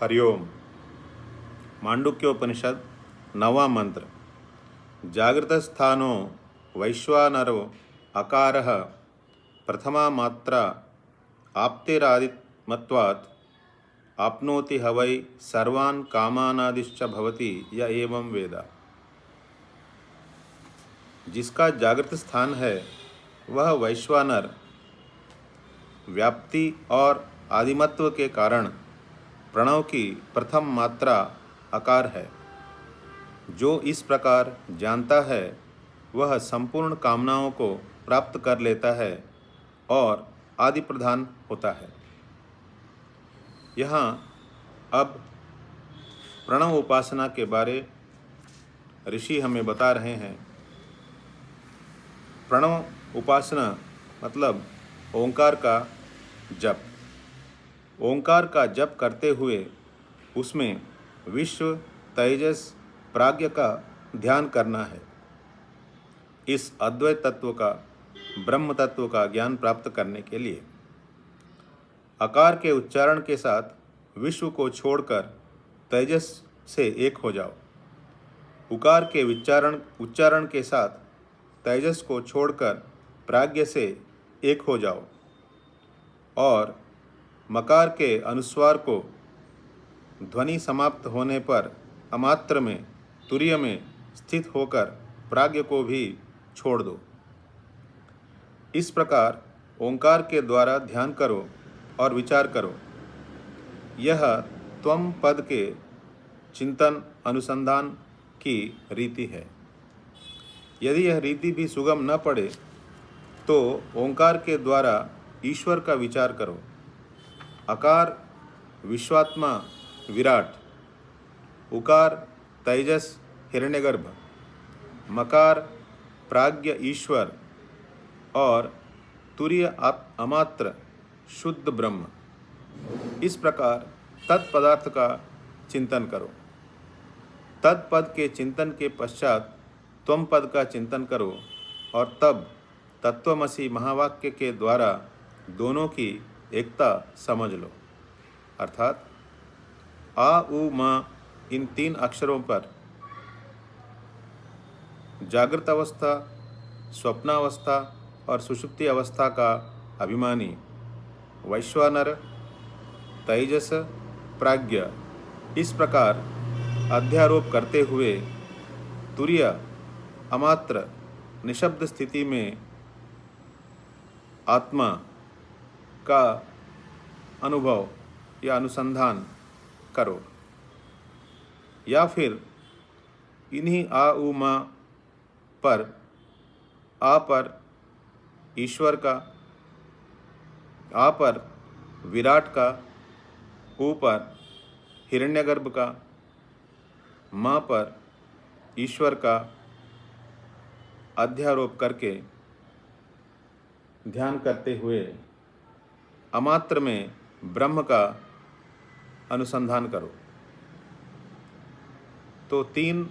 हरिओम। मांडुक्योपनिषद नवा मंत्र। जागृतस्थानो वैश्वानरो अकारः प्रथमा मात्रा आप्तेरादिमत्वात् आप्नोति हवै सर्वान् कामानादिश्च भवति य एवं वेद। जिसका जागृत स्थान है वह वैश्वानर व्याप्ति और आदिमत्व के कारण प्रणव की प्रथम मात्रा आकार है। जो इस प्रकार जानता है वह संपूर्ण कामनाओं को प्राप्त कर लेता है और आदि प्रधान होता है। यहाँ अब प्रणव उपासना के बारे ऋषि हमें बता रहे हैं। प्रणव उपासना मतलब ओंकार का जप। ओंकार का जप करते हुए उसमें विश्व, तेजस, प्राज्ञ का ध्यान करना है। इस अद्वैत तत्व का, ब्रह्म तत्व का ज्ञान प्राप्त करने के लिए आकार के उच्चारण के साथ विश्व को छोड़कर तेजस से एक हो जाओ। उकार के उच्चारण के साथ तेजस को छोड़कर प्राज्ञ से एक हो जाओ और मकार के अनुस्वार को ध्वनि समाप्त होने पर अमात्र में, तुरीय में स्थित होकर प्राज्ञ को भी छोड़ दो। इस प्रकार ओंकार के द्वारा ध्यान करो और विचार करो। यह त्वम पद के चिंतन अनुसंधान की रीति है। यदि यह रीति भी सुगम न पड़े तो ओंकार के द्वारा ईश्वर का विचार करो। अकार विश्वात्मा विराट, उकार तेजस हिरण्यगर्भ, मकार प्राज्ञ ईश्वर और तुरीय अमात्र शुद्ध ब्रह्म। इस प्रकार तत्पदार्थ का चिंतन करो। तत्पद के चिंतन के पश्चात त्वम पद का चिंतन करो और तब तत्वमसि महावाक्य के द्वारा दोनों की एकता समझ लो। अर्थात आ उ मा इन तीन अक्षरों पर जागृत अवस्था, स्वप्नावस्था और सुषुप्ति अवस्था का अभिमानी वैश्वानर, तेजस, प्राज्ञ इस प्रकार अध्यारोप करते हुए तुरीय अमात्र निशब्द स्थिति में आत्मा का अनुभव या अनुसंधान करो। या फिर इन्हीं आ उ मा पर, आ पर ईश्वर का, आ पर विराट का, ऊ पर हिरण्यगर्भ का, माँ पर ईश्वर का अध्यारोप करके ध्यान करते हुए अमात्र में ब्रह्म का अनुसंधान करो। तो तीन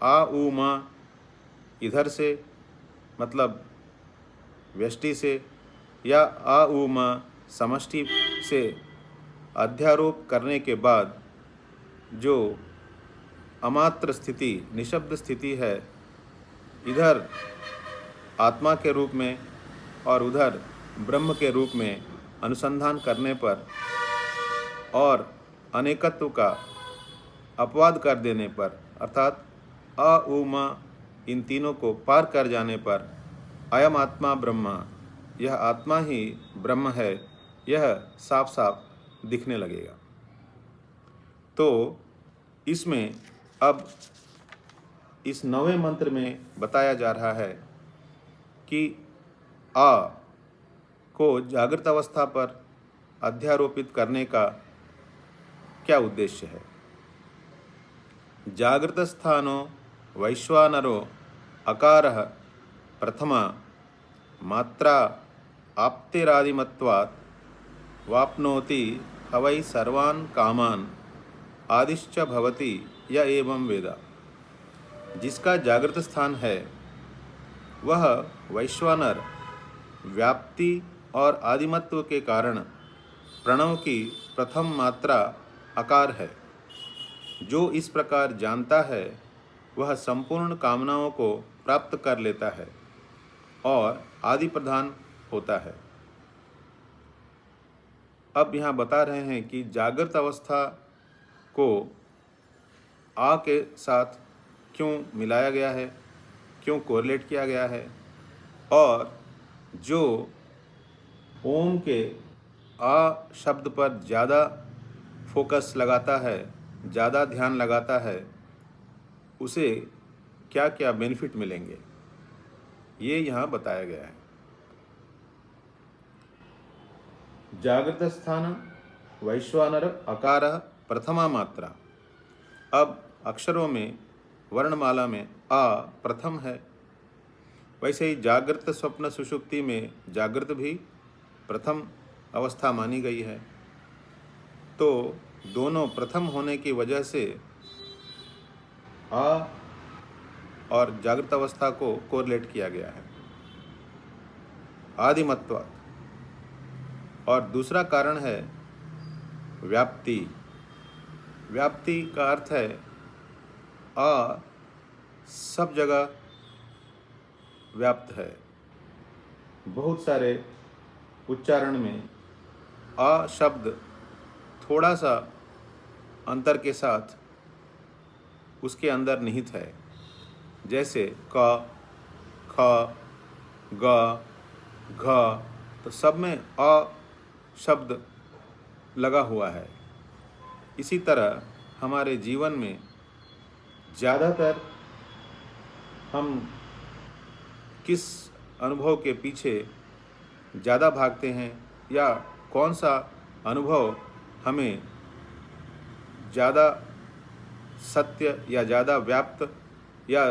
आ उ मा इधर से मतलब व्यष्टि से या आ उ मा समष्टि से अध्यारोप करने के बाद जो अमात्र स्थिति, निशब्द स्थिति है, इधर आत्मा के रूप में और उधर ब्रह्म के रूप में अनुसंधान करने पर और अनेकत्व का अपवाद कर देने पर, अर्थात अ उ म इन तीनों को पार कर जाने पर अयम आत्मा ब्रह्मा, यह आत्मा ही ब्रह्म है, यह साफ साफ दिखने लगेगा। तो इसमें अब इस नवे मंत्र में बताया जा रहा है कि आ को जागृत अवस्था पर अध्यारोपित करने का क्या उद्देश्य है। जागृत स्थानो वैश्वानरो अकारः प्रथमा मात्रा आप्तेरादिमत्वात् वाप्नोति हवै सर्वान् कामान् आदिश्च भवति य एवं वेद। जिसका जागृत स्थान है वह वैश्वानर व्याप्ति और आदिमत्व के कारण प्रणव की प्रथम मात्रा आकार है। जो इस प्रकार जानता है वह संपूर्ण कामनाओं को प्राप्त कर लेता है और आदि प्रधान होता है। अब यहाँ बता रहे हैं कि जागृत अवस्था को आ के साथ क्यों मिलाया गया है, क्यों कोरिलेट किया गया है, और जो ओम के आ शब्द पर ज़्यादा फोकस लगाता है, ज़्यादा ध्यान लगाता है, उसे क्या क्या बेनिफिट मिलेंगे, ये यहाँ बताया गया है। जागृत स्थान वैश्वानर अकार प्रथमा मात्रा। अब अक्षरों में वर्णमाला में आ प्रथम है, वैसे ही जागृत स्वप्न सुषुप्ति में जागृत भी प्रथम अवस्था मानी गई है। तो दोनों प्रथम होने की वजह से आ और जागृत अवस्था को कोरिलेट किया गया है आदिमत्वात्। और दूसरा कारण है व्याप्ति। व्याप्ति का अर्थ है आ सब जगह व्याप्त है। बहुत सारे उच्चारण में आ शब्द थोड़ा सा अंतर के साथ उसके अंदर निहित है, जैसे क, ख, ग, घ, तो सब में आ शब्द लगा हुआ है। इसी तरह हमारे जीवन में ज़्यादातर हम किस अनुभव के पीछे ज़्यादा भागते हैं, या कौन सा अनुभव हमें ज़्यादा सत्य या ज़्यादा व्याप्त या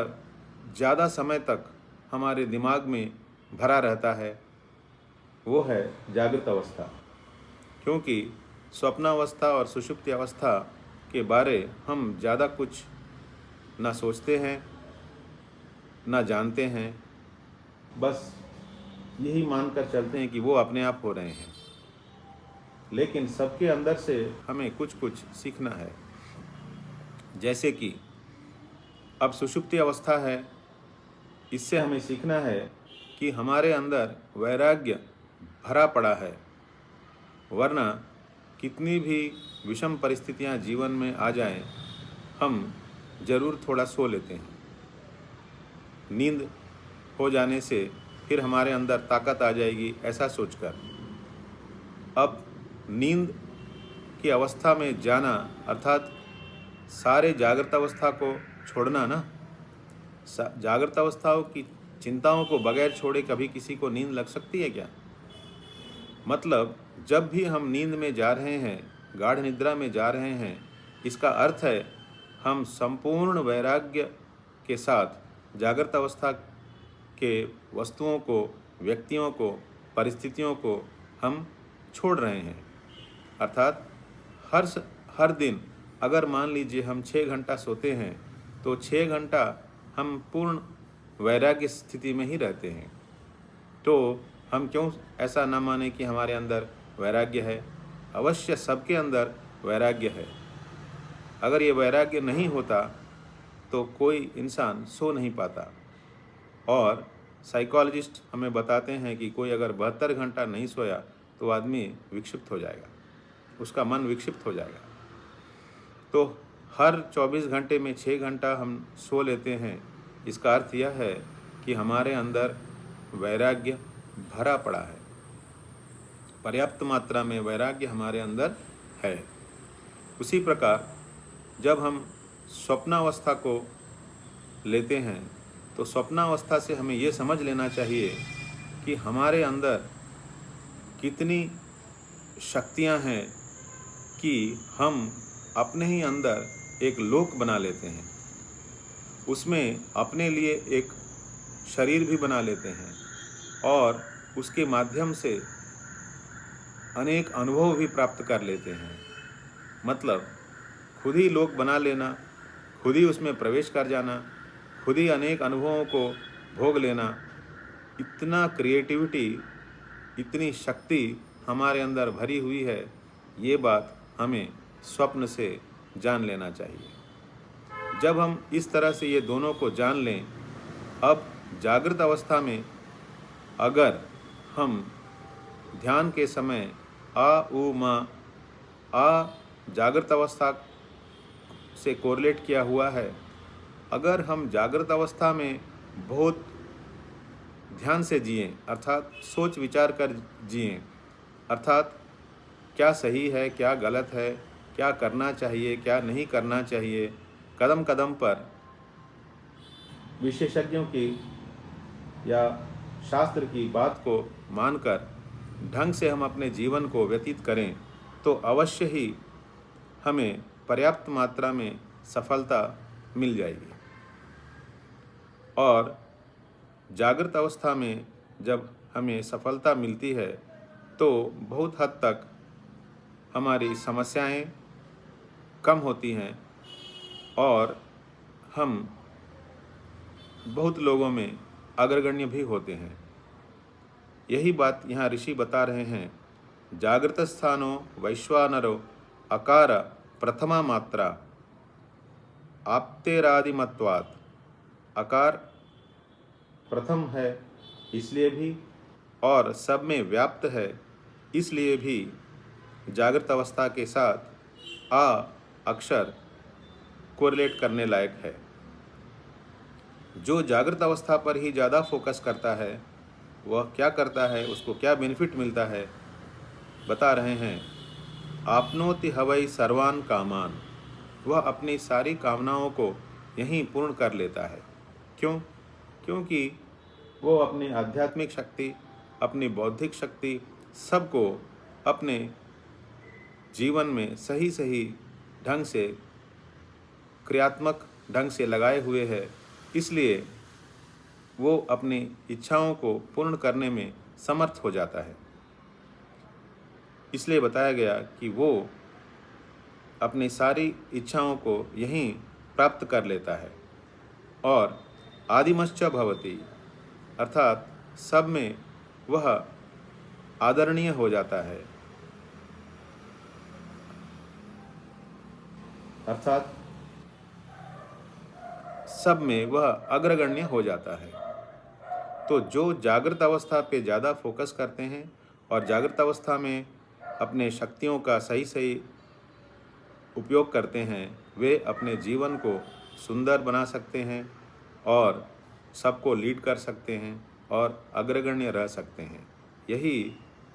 ज़्यादा समय तक हमारे दिमाग में भरा रहता है, वो है जागृत अवस्था। क्योंकि स्वप्नावस्था और सुषुप्ति अवस्था के बारे हम ज़्यादा कुछ ना सोचते हैं ना जानते हैं, बस यही मानकर चलते हैं कि वो अपने आप हो रहे हैं। लेकिन सबके अंदर से हमें कुछ कुछ सीखना है। जैसे कि अब सुषुप्ति अवस्था है, इससे हमें सीखना है कि हमारे अंदर वैराग्य भरा पड़ा है, वरना कितनी भी विषम परिस्थितियां जीवन में आ जाएं, हम ज़रूर थोड़ा सो लेते हैं। नींद हो जाने से फिर हमारे अंदर ताकत आ जाएगी, ऐसा सोचकर। अब नींद की अवस्था में जाना अर्थात सारे जागृत अवस्था को छोड़ना ना। जागृत अवस्थाओं की चिंताओं को बगैर छोड़े कभी किसी को नींद लग सकती है क्या? मतलब जब भी हम नींद में जा रहे हैं, गाढ़ निद्रा में जा रहे हैं, इसका अर्थ है हम संपूर्ण वैराग्य के साथ जागृत अवस्था के वस्तुओं को, व्यक्तियों को, परिस्थितियों को हम छोड़ रहे हैं। अर्थात हर दिन अगर मान लीजिए हम 6 घंटा सोते हैं, तो 6 घंटा हम पूर्ण वैराग्य स्थिति में ही रहते हैं। तो हम क्यों ऐसा न माने कि हमारे अंदर वैराग्य है? अवश्य सबके अंदर वैराग्य है। अगर ये वैराग्य नहीं होता तो कोई इंसान सो नहीं पाता। और साइकोलॉजिस्ट हमें बताते हैं कि कोई अगर 72 घंटा नहीं सोया तो आदमी विक्षिप्त हो जाएगा, उसका मन विक्षिप्त हो जाएगा। तो हर 24 घंटे में 6 घंटा हम सो लेते हैं, इसका अर्थ यह है कि हमारे अंदर वैराग्य भरा पड़ा है, पर्याप्त मात्रा में वैराग्य हमारे अंदर है। उसी प्रकार जब हम स्वप्नावस्था को लेते हैं तो स्वप्नावस्था से हमें ये समझ लेना चाहिए कि हमारे अंदर कितनी शक्तियां हैं कि हम अपने ही अंदर एक लोक बना लेते हैं, उसमें अपने लिए एक शरीर भी बना लेते हैं और उसके माध्यम से अनेक अनुभव भी प्राप्त कर लेते हैं। मतलब खुद ही लोक बना लेना, खुद ही उसमें प्रवेश कर जाना, खुद ही अनेक अनुभवों को भोग लेना, इतना क्रिएटिविटी, इतनी शक्ति हमारे अंदर भरी हुई है, ये बात हमें स्वप्न से जान लेना चाहिए। जब हम इस तरह से ये दोनों को जान लें, अब जागृत अवस्था में अगर हम ध्यान के समय आ उ मा आ जागृत अवस्था से कोरिलेट किया हुआ है, अगर हम जागृत अवस्था में बहुत ध्यान से जिएं, अर्थात सोच विचार कर जिएं, अर्थात क्या सही है, क्या गलत है, क्या करना चाहिए, क्या नहीं करना चाहिए, कदम कदम पर विशेषज्ञों की या शास्त्र की बात को मानकर ढंग से हम अपने जीवन को व्यतीत करें तो अवश्य ही हमें पर्याप्त मात्रा में सफलता मिल जाएगी। और जागृत अवस्था में जब हमें सफलता मिलती है तो बहुत हद तक हमारी समस्याएं कम होती हैं और हम बहुत लोगों में अग्रगण्य भी होते हैं। यही बात यहाँ ऋषि बता रहे हैं। जागृत स्थानो वैश्वानरो अकार प्रथमा मात्रा आप्तेरादिमत्वात्। अकार प्रथम है इसलिए भी और सब में व्याप्त है इसलिए भी जागृत अवस्था के साथ आ अक्षर कोरिलेट करने लायक है। जो जागृत अवस्था पर ही ज़्यादा फोकस करता है वह क्या करता है, उसको क्या बेनिफिट मिलता है, बता रहे हैं। आपनोति हवै सर्वान कामान। वह अपनी सारी कामनाओं को यहीं पूर्ण कर लेता है। क्यों? क्योंकि वो अपनी आध्यात्मिक शक्ति, अपनी बौद्धिक शक्ति सबको अपने जीवन में सही सही ढंग से, क्रियात्मक ढंग से लगाए हुए है, इसलिए वो अपनी इच्छाओं को पूर्ण करने में समर्थ हो जाता है। इसलिए बताया गया कि वो अपनी सारी इच्छाओं को यहीं प्राप्त कर लेता है। और आदिमश्च भवति, अर्थात सब में वह आदरणीय हो जाता है, अर्थात सब में वह अग्रगण्य हो जाता है। तो जो जागृत अवस्था पे ज़्यादा फोकस करते हैं और जागृत अवस्था में अपने शक्तियों का सही सही उपयोग करते हैं, वे अपने जीवन को सुंदर बना सकते हैं और सबको लीड कर सकते हैं और अग्रगण्य रह सकते हैं। यही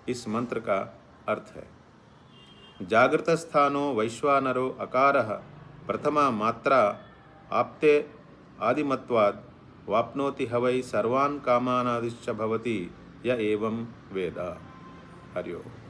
इस मंत्र का अर्थ है। जागृत स्थानो वैश्वानरो अकारः प्रथमा मात्रा आप्ते आदिमत्वात् वाप्नोति हवै सर्वान् कामानादिश्च भवति य एवं वेद। हरि ओम्।